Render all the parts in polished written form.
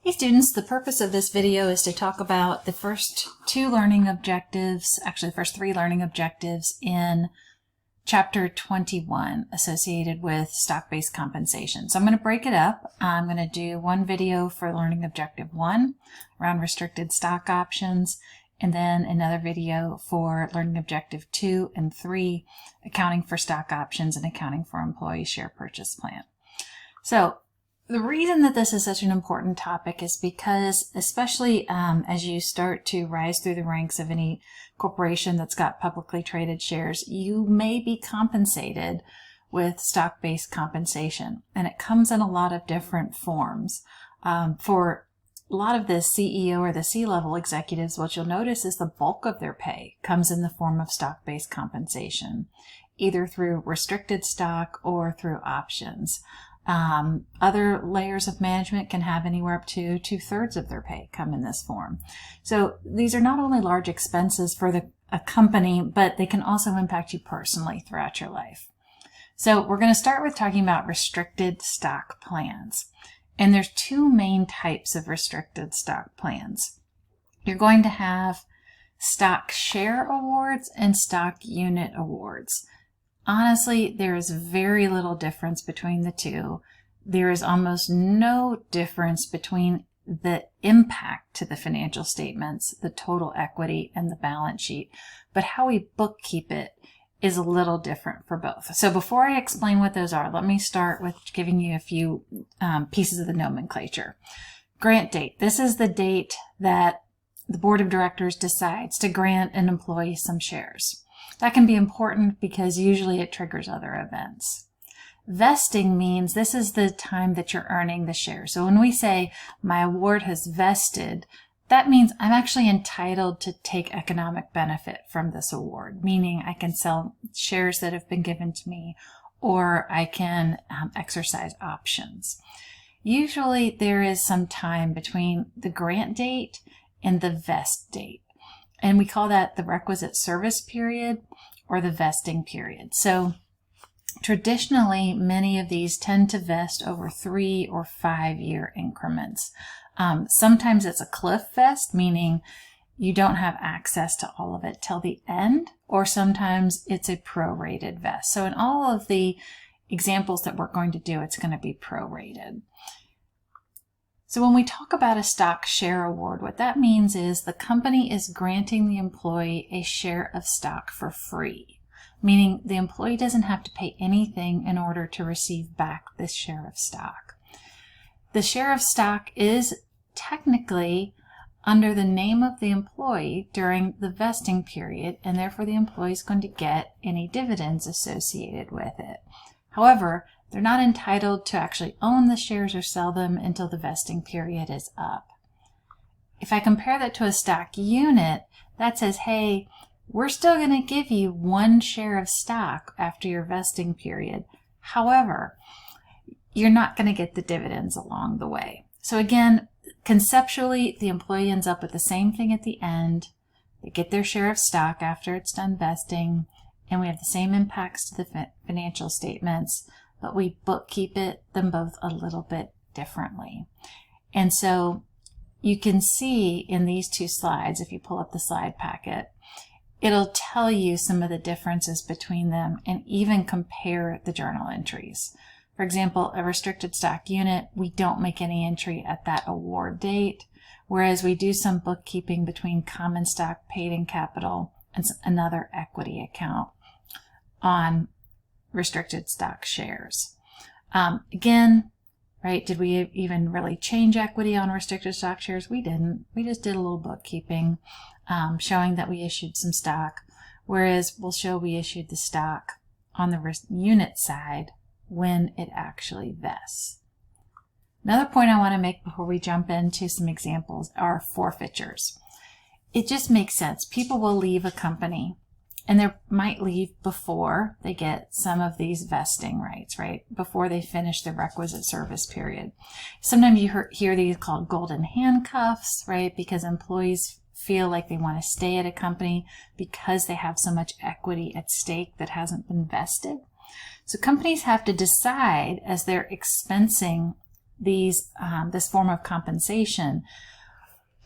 Hey students, the purpose of this video is to talk about the first two learning objectives, actually the first three learning objectives in Chapter 21 associated with stock-based compensation. So I'm going to break it up. I'm going to do one video for learning objective 1 around restricted stock options, and then another video for learning objective 2 and 3, accounting for stock options and accounting for employee share purchase plan. So the reason that this is such an important topic is because, especially as you start to rise through the ranks of any corporation that's got publicly traded shares, you may be compensated with stock-based compensation. And it comes in a lot of different forms. For a lot of the CEO or the C-level executives, what you'll notice is the bulk of their pay comes in the form of stock-based compensation, either through restricted stock or through options. Other layers of management can have anywhere up to 2/3 of their pay come in this form. So these are not only large expenses for a company, but they can also impact you personally throughout your life. So we're going to start with talking about restricted stock plans. And there's two main types of restricted stock plans. You're going to have stock share awards and stock unit awards. Honestly, there is very little difference between the two. There is almost no difference between the impact to the financial statements, the total equity, and the balance sheet. But how we bookkeep it is a little different for both. So before I explain what those are, let me start with giving you a few pieces of the nomenclature. Grant date. This is the date that the board of directors decides to grant an employee some shares. That can be important because usually it triggers other events. Vesting means this is the time that you're earning the share. So when we say my award has vested, that means I'm actually entitled to take economic benefit from this award, meaning I can sell shares that have been given to me, or I can exercise options. Usually there is some time between the grant date and the vest date. And we call that the requisite service period or the vesting period. So traditionally, many of these tend to vest over 3 or 5 year increments. Sometimes it's a cliff vest, meaning you don't have access to all of it till the end, or sometimes it's a prorated vest. So in all of the examples that we're going to do, it's going to be prorated. So when we talk about a stock share award, what that means is the company is granting the employee a share of stock for free, meaning the employee doesn't have to pay anything in order to receive back this share of stock. The share of stock is technically under the name of the employee during the vesting period, and therefore the employee is going to get any dividends associated with it. However, they're not entitled to actually own the shares or sell them until the vesting period is up. If I compare that to a stock unit, that says, hey, we're still going to give you 1 share of stock after your vesting period. However, you're not going to get the dividends along the way. So again, conceptually, the employee ends up with the same thing at the end. They get their share of stock after it's done vesting, and we have the same impacts to the financial statements, but we bookkeep them both a little bit differently. And so you can see in these two slides, if you pull up the slide packet, it'll tell you some of the differences between them and even compare the journal entries. For example, a restricted stock unit, we don't make any entry at that award date, whereas we do some bookkeeping between common stock paid in capital and another equity account on restricted stock shares. Again, right, did we even really change equity on restricted stock shares? We didn't. We just did a little bookkeeping showing that we issued some stock, whereas we'll show we issued the stock on the unit side when it actually vests. Another point I want to make before we jump into some examples are forfeitures. It just makes sense. People will leave a company, and they might leave before they get some of these vesting rights, right? Before they finish the requisite service period. Sometimes you hear these called golden handcuffs, right? Because employees feel like they want to stay at a company because they have so much equity at stake that hasn't been vested. So companies have to decide as they're expensing this form of compensation,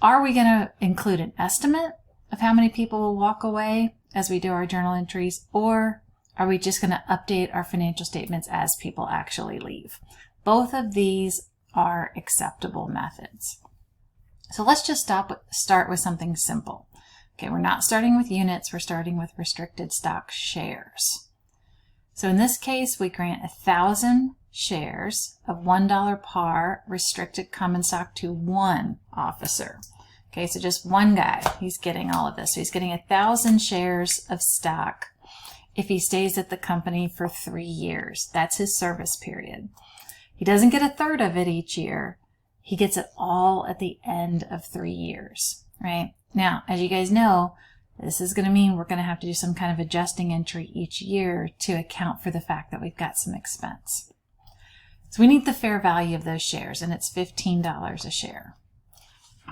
are we going to include an estimate of how many people will walk away as we do our journal entries, or are we just going to update our financial statements as people actually leave? Both of these are acceptable methods. So let's just start with something simple. Okay, we're not starting with units, we're starting with restricted stock shares. So in this case, we grant 1,000 shares of $1 par restricted common stock to one officer. Okay, so just one guy, he's getting all of this. So he's getting 1,000 shares of stock if he stays at the company for 3 years. That's his service period. He doesn't get a third of it each year. He gets it all at the end of 3 years, right? Now, as you guys know, this is going to mean we're going to have to do some kind of adjusting entry each year to account for the fact that we've got some expense. So we need the fair value of those shares, and it's $15 a share.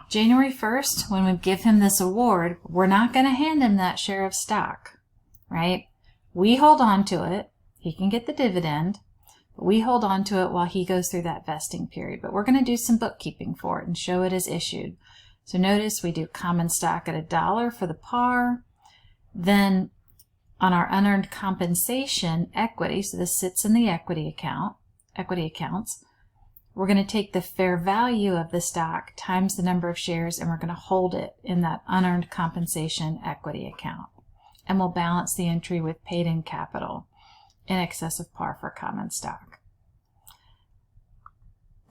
January 1st, when we give him this award, we're not going to hand him that share of stock, right? We hold on to it. He can get the dividend, but we hold on to it while he goes through that vesting period. But we're going to do some bookkeeping for it and show it as issued. So notice we do common stock at $1 for the par. Then on our unearned compensation equity, so this sits in the equity accounts, we're going to take the fair value of the stock times the number of shares, and we're going to hold it in that unearned compensation equity account. And we'll balance the entry with paid-in capital in excess of par for common stock.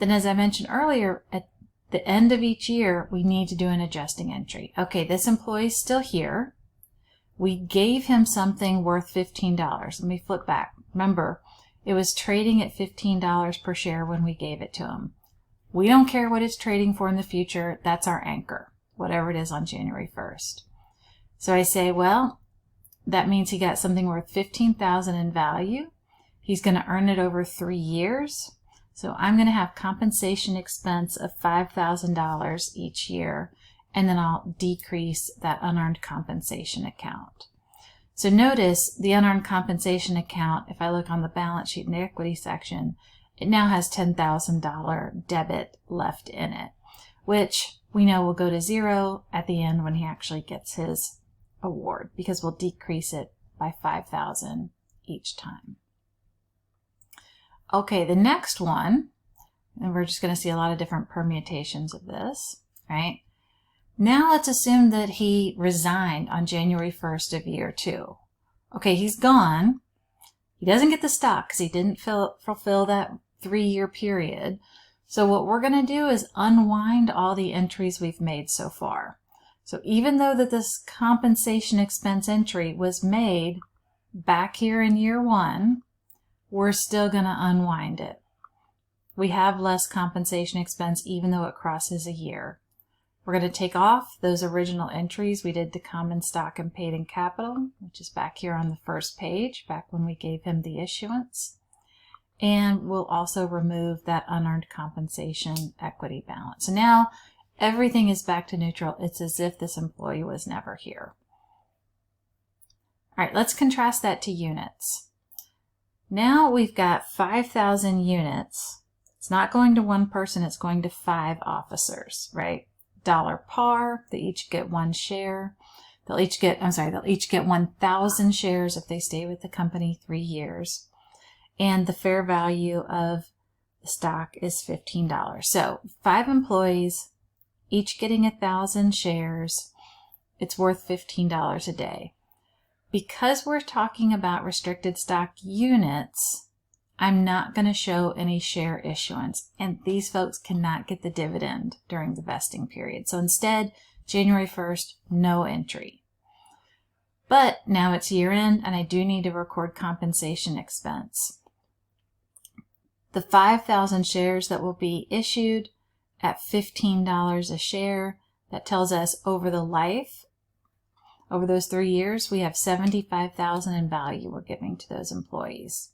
Then, as I mentioned earlier, at the end of each year, we need to do an adjusting entry. Okay, this employee is still here. We gave him something worth $15. Let me flip back. Remember, it was trading at $15 per share when we gave it to him. We don't care what it's trading for in the future. That's our anchor, whatever it is on January 1st. So I say, well, that means he got something worth $15,000 in value. He's going to earn it over 3 years. So I'm going to have compensation expense of $5,000 each year, and then I'll decrease that unearned compensation account. So notice the unearned compensation account, if I look on the balance sheet in the equity section, it now has $10,000 debit left in it, which we know will go to zero at the end when he actually gets his award, because we'll decrease it by $5,000 each time. Okay, the next one, and we're just going to see a lot of different permutations of this, right? Now let's assume that he resigned on January 1st of year 2. Okay, he's gone. He doesn't get the stock because he didn't fulfill that 3-year period. So what we're going to do is unwind all the entries we've made so far. So even though that this compensation expense entry was made back here in year 1, we're still going to unwind it. We have less compensation expense even though it crosses a year. We're going to take off those original entries we did to common stock and paid-in capital, which is back here on the first page, back when we gave him the issuance. And we'll also remove that unearned compensation equity balance. So now everything is back to neutral. It's as if this employee was never here. All right, let's contrast that to units. Now we've got 5,000 units. It's not going to one person, it's going to 5 officers, right? $1 par, they each get 1 share. They'll each get 1,000 shares if they stay with the company 3 years. And the fair value of the stock is $15. So 5 employees, each getting 1,000 shares. It's worth $15 a day. Because we're talking about restricted stock units, I'm not going to show any share issuance, and these folks cannot get the dividend during the vesting period. So instead, January 1st, no entry. But now it's year end, and I do need to record compensation expense. The 5,000 shares that will be issued at $15 a share, that tells us over the life, over those 3 years, we have $75,000 in value we're giving to those employees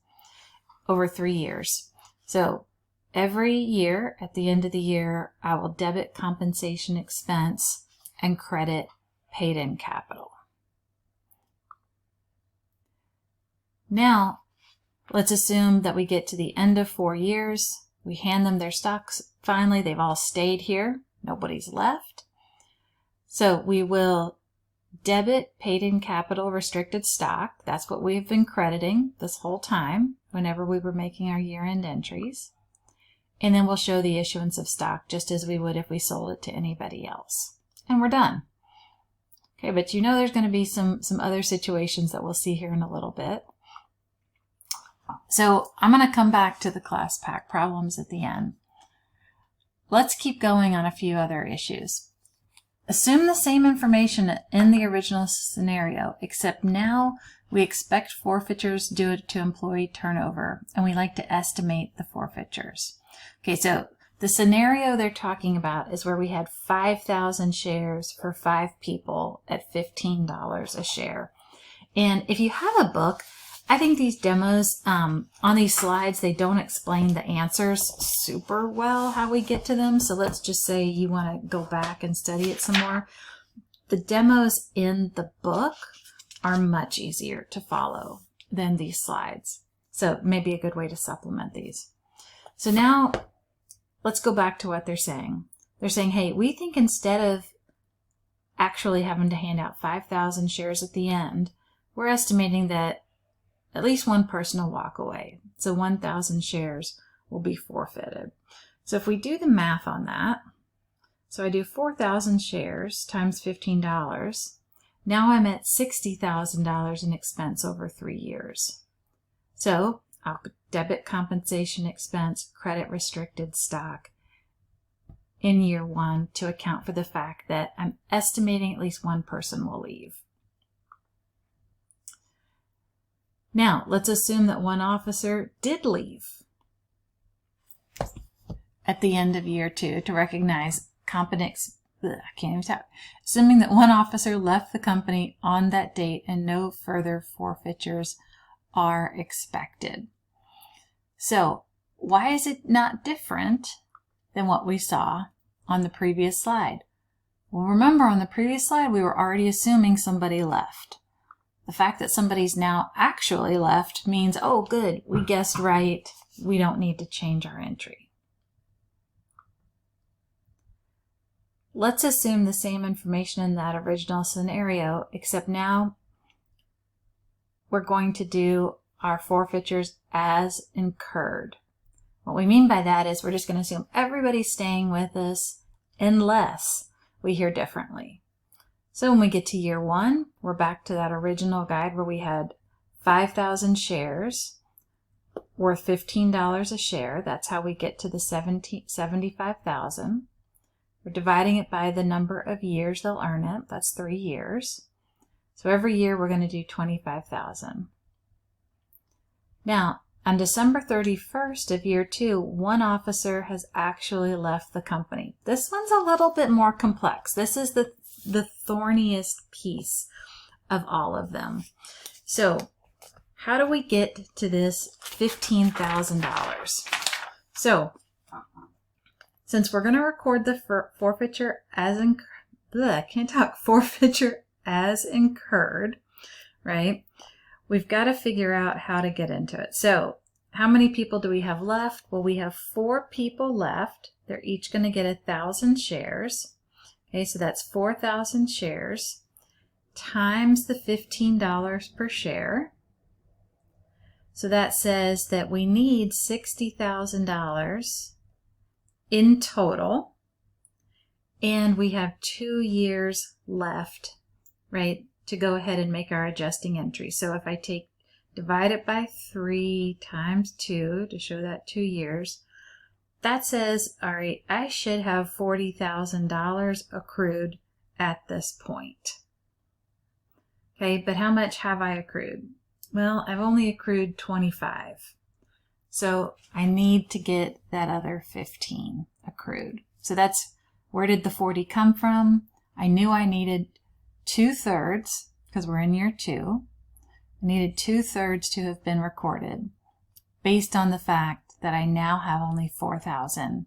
over 3 years. So every year, at the end of the year, I will debit compensation expense and credit paid-in capital. Now, let's assume that we get to the end of 4 years We hand them their stocks. Finally, they've all stayed here. Nobody's left. So we will debit paid in capital restricted stock. That's what we've been crediting this whole time whenever we were making our year-end entries. And then we'll show the issuance of stock just as we would if we sold it to anybody else. And we're done. Okay, but you know there's going to be some other situations that we'll see here in a little bit. So I'm going to come back to the class pack problems at the end. Let's keep going on a few other issues. Assume the same information in the original scenario, except now we expect forfeitures due to employee turnover, and we like to estimate the forfeitures. Okay, so the scenario they're talking about is where we had 5,000 shares for 5 people at $15 a share. And if you have a book, I think these demos, on these slides, they don't explain the answers super well, how we get to them. So let's just say you want to go back and study it some more. The demos in the book are much easier to follow than these slides. So maybe a good way to supplement these. So now let's go back to what they're saying. They're saying, hey, we think instead of actually having to hand out 5,000 shares at the end, we're estimating that at least one person will walk away. So 1,000 shares will be forfeited. So if we do the math on that, so I do 4,000 shares times $15. Now I'm at $60,000 in expense over 3 years. So I'll debit compensation expense, credit restricted stock in year 1 to account for the fact that I'm estimating at least one person will leave. Now, let's assume that one officer did leave at the end of year 2 to recognize assuming that one officer left the company on that date and no further forfeitures are expected. So, why is it not different than what we saw on the previous slide? Well, remember on the previous slide, we were already assuming somebody left. The fact that somebody's now actually left means, oh, good, we guessed right. We don't need to change our entry. Let's assume the same information in that original scenario, except now we're going to do our forfeitures as incurred. What we mean by that is we're just going to assume everybody's staying with us unless we hear differently. So when we get to year 1, we're back to that original guide where we had 5,000 shares worth $15 a share. That's how we get to the 75,000. We're dividing it by the number of years they'll earn it. That's 3 years. So every year we're going to do 25,000. Now, on December 31st of year 2, one officer has actually left the company. This one's a little bit more complex. This is the thorniest piece of all of them. So how do we get to this $15,000? So since we're going to record the forfeiture as forfeiture as incurred, right? We've got to figure out how to get into it. So how many people do we have left? Well, we have 4 people left. They're each going to get 1,000 shares. Okay, so that's 4,000 shares times the $15 per share. So that says that we need $60,000 in total, and we have 2 years left, right, to go ahead and make our adjusting entry. So if I divide it by 3 times 2 to show that 2 years, that says, all right, I should have $40,000 accrued at this point. Okay, but how much have I accrued? Well, I've only accrued 25. So I need to get that other 15 accrued. So that's, where did the 40 come from? I knew I needed 2/3, because we're in year 2. I needed 2/3 to have been recorded based on the fact that I now have only 4,000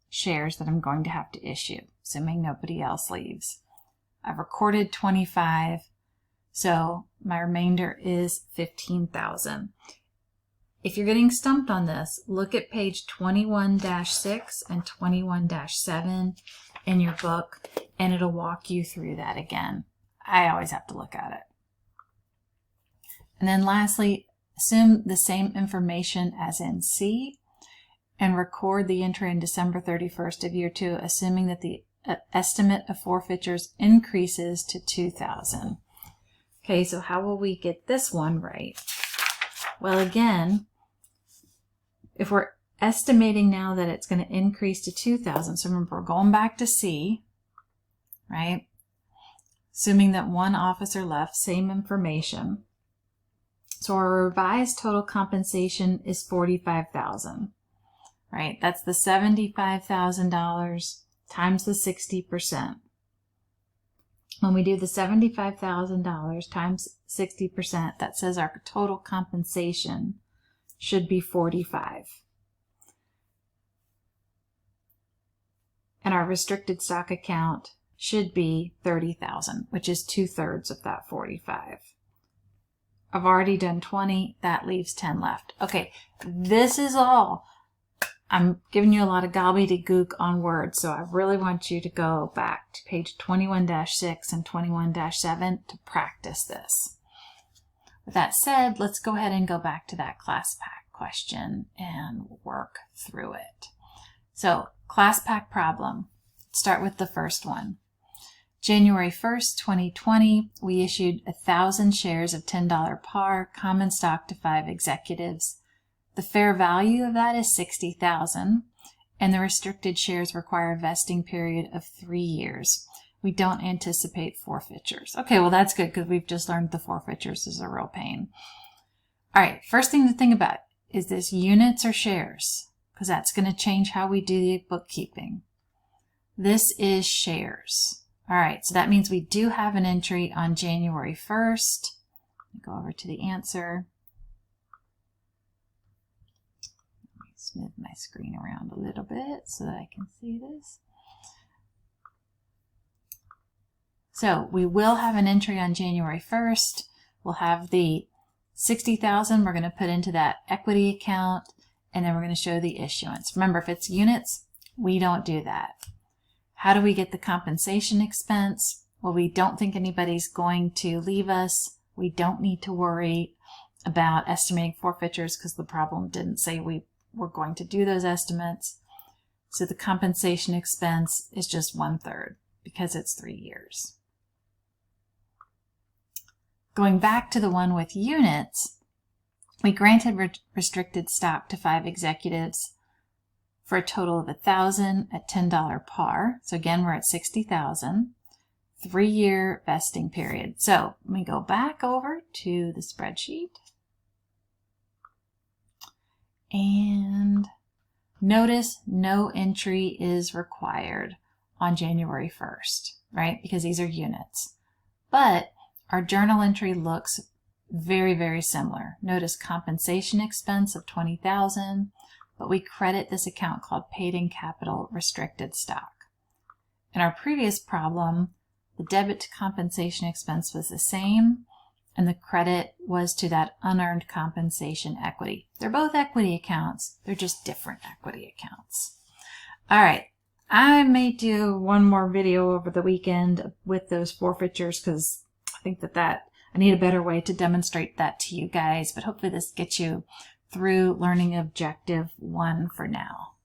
shares that I'm going to have to issue, assuming nobody else leaves. I've recorded 25, so my remainder is 15,000. if you're getting stumped on this, look at page 21-6 and 21-7 in your book, and it'll walk you through that again. I always have to look at it. And then lastly, assume the same information as in C and record the entry on December 31st of year 2, assuming that the estimate of forfeitures increases to $2,000. Okay, so how will we get this one right? Well, again, if we're estimating now that it's going to increase to 2,000, so remember, we're going back to C, right? Assuming that one officer left, same information. So our revised total compensation is $45,000, right? That's the $75,000 times the 60%. When we do the $75,000 times 60%, that says our total compensation should be $45,000. And our restricted stock account should be $30,000, which is 2/3 of that $45,000. I've already done 20, that leaves 10 left. Okay, this is all. I'm giving you a lot of gobbledygook on words, so I really want you to go back to page 21-6 and 21-7 to practice this. With that said, let's go ahead and go back to that class pack question and work through it. So, class pack problem. Start with the first one. January 1st, 2020, we issued 1,000 shares of $10 par common stock to 5 executives. The fair value of that is $60,000, and the restricted shares require a vesting period of 3 years. We don't anticipate forfeitures. Okay, well that's good because we've just learned the forfeitures is a real pain. All right, first thing to think about, is this units or shares? Because that's going to change how we do the bookkeeping. This is shares. All right, so that means we do have an entry on January 1st. Let me go over to the answer. Move my screen around a little bit so that I can see this. So we will have an entry on January 1st. We'll have the $60,000 we're going to put into that equity account, and then we're going to show the issuance. Remember, if it's units, we don't do that. How do we get the compensation expense? Well, we don't think anybody's going to leave us. We don't need to worry about estimating forfeitures because the problem didn't say we're going to do those estimates. So the compensation expense is just 1/3 because it's 3 years. Going back to the one with units, we granted restricted stock to 5 executives for a total of 1,000 at $10 par. So again, we're at 60,000, 3-year vesting period. So let me go back over to the spreadsheet. And notice no entry is required on January 1st, right? Because these are units. But our journal entry looks very, very similar. Notice compensation expense of $20,000, but we credit this account called paid-in capital restricted stock. In our previous problem, the debit to compensation expense was the same, and the credit was to that unearned compensation equity. They're both equity accounts. They're just different equity accounts. All right. I may do one more video over the weekend with those forfeitures because I think that I need a better way to demonstrate that to you guys. But hopefully this gets you through learning objective 1 for now.